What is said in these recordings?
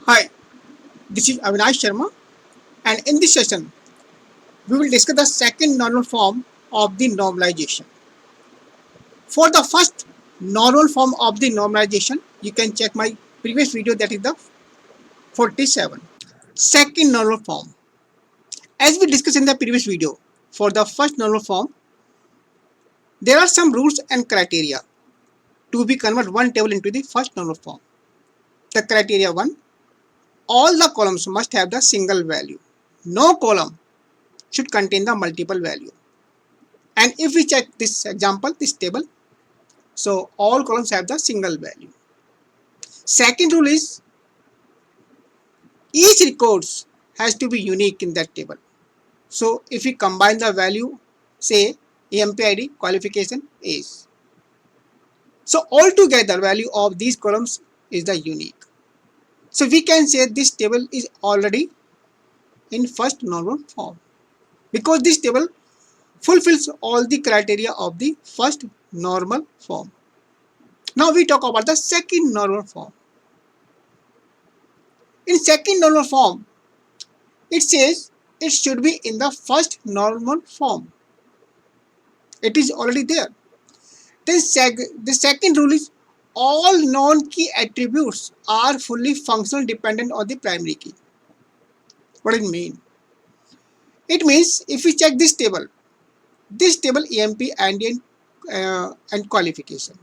Hi, this is Avinash Sharma, and in this session, we will discuss the second normal form of the normalization. For the first normal form of the normalization, you can check my previous video, that is the 47. Second normal form. As we discussed in the previous video, for the first normal form, there are some rules and criteria to be convert one table into the first normal form. The criteria 1, all the columns must have the single value. No column should contain the multiple value. And if we check this example, this table, so all columns have the single value. Second rule is each records has to be unique in that table. So if we combine the value, say EMPID qualification age, so altogether value of these columns is the unique. So we can say this table is already in first normal form because this table fulfills all the criteria of the first normal form. Now we talk about the second normal form. In second normal form, it says it should be in the first normal form. It is already there. Then the second rule is all non-key attributes are fully functional dependent on the primary key. What does it mean? It means if we check this table EMP and qualification.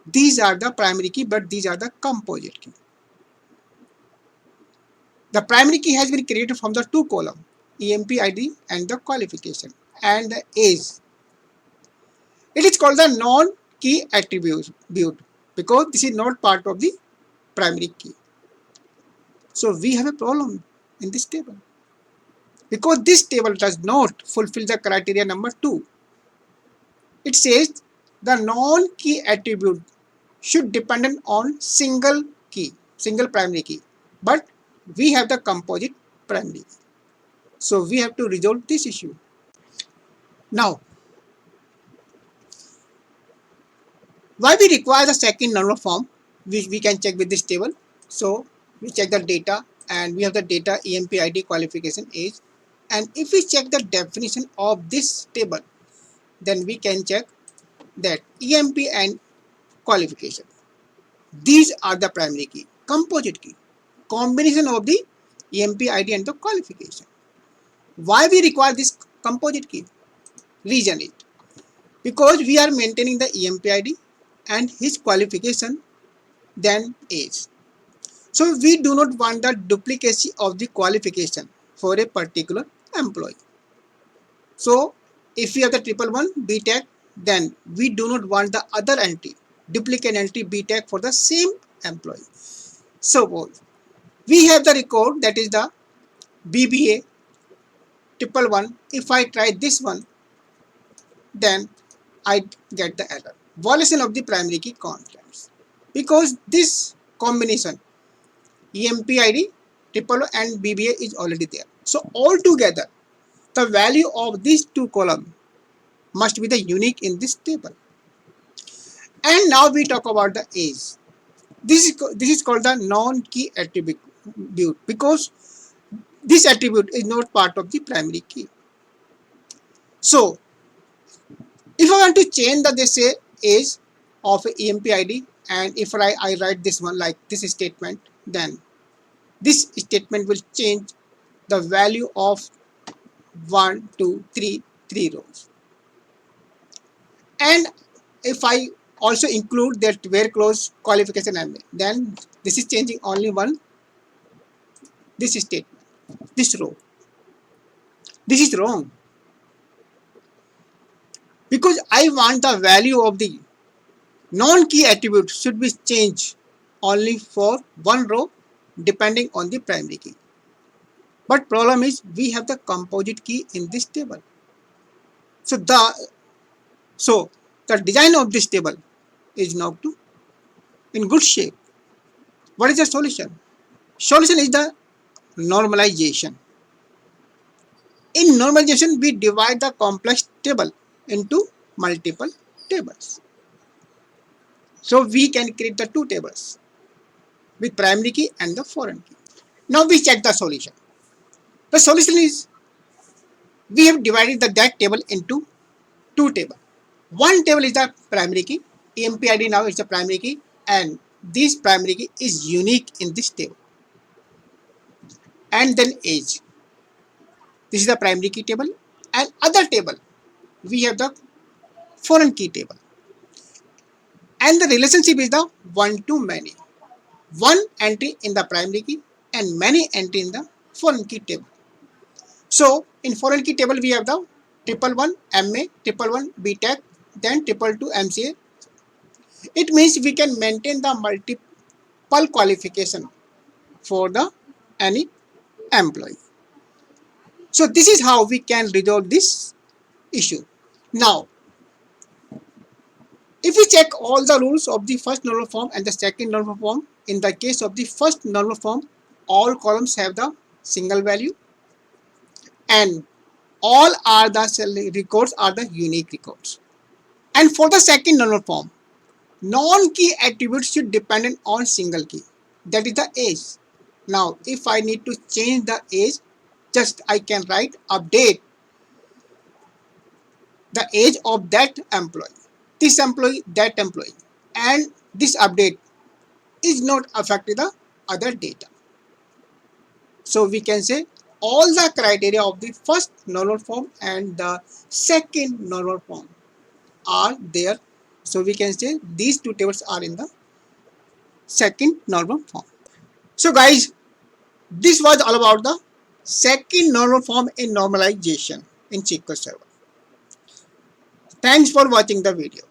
These are the primary key, but these are the composite key. The primary key has been created from the two column, EMP ID and the qualification and the age. It is called the non-key attribute because this is not part of the primary key. So we have a problem in this table because this table does not fulfill the criteria number 2. It says the non-key attribute should depend on single primary key, but we have the composite primary. So we have to resolve this issue. Now, why we require the second normal form? We can check with this table. So we check the data and we have the data EMP ID qualification age. And if we check the definition of this table, then we can check that EMP and qualification. These are the primary key, composite key, combination of the EMP ID and the qualification. Why we require this composite key? Reason is because we are maintaining the EMP ID and his qualification, then age. So we do not want the duplicacy of the qualification for a particular employee. So if we have the 111 B tag, then we do not want the other entry, duplicate entry B tag for the same employee. Suppose we have the record that is the BBA 111. If I try this one, then I get the error. Violation of the primary key constants. Because this combination EMP ID, 111 and BBA is already there. So altogether, the value of these two columns must be the unique in this table. And now we talk about the age. This is called the non-key attribute because this attribute is not part of the primary key. So if I want to change the this age of EMP ID, and if I write this one like this statement, then this statement will change the value of 1, 2, 3 rows. And if I also include that where clause qualification and then this is changing only this statement, this row. This is wrong because I want the value of the non-key attribute should be changed only for one row depending on the primary key. But problem is we have the composite key in this table. So the design of this table is now in good shape. What is the solution? Solution is the normalization. In normalization, we divide the complex table into multiple tables. So we can create the two tables. with primary key and the foreign key. Now we check the solution. The solution is we have divided that table into two tables. One table is the primary key. EMPID now is the primary key, and this primary key is unique in this table. And then age. This is the primary key table. And other table, we have the foreign key table. And the relationship is the one to many. One entry in the primary key and many entry in the foreign key table. So in foreign key table, we have the 111 MA, 111 BTech, then 222 MCA. It means we can maintain the multiple qualification for the any employee. So this is how we can resolve this issue. Now, if we check all the rules of the first normal form and the second normal form, in the case of the first normal form, all columns have the single value and all are the records are the unique records. And for the second normal form, non-key attributes should depend on single key, that is the age. Now if I need to change the age, just I can write update the age of that employee, this employee, that employee, and this update is not affecting the other data. So we can say all the criteria of the first normal form and the second normal form are there. So we can say these two tables are in the second normal form. So guys, this was all about the second normal form in normalization in SQL Server. Thanks for watching the video.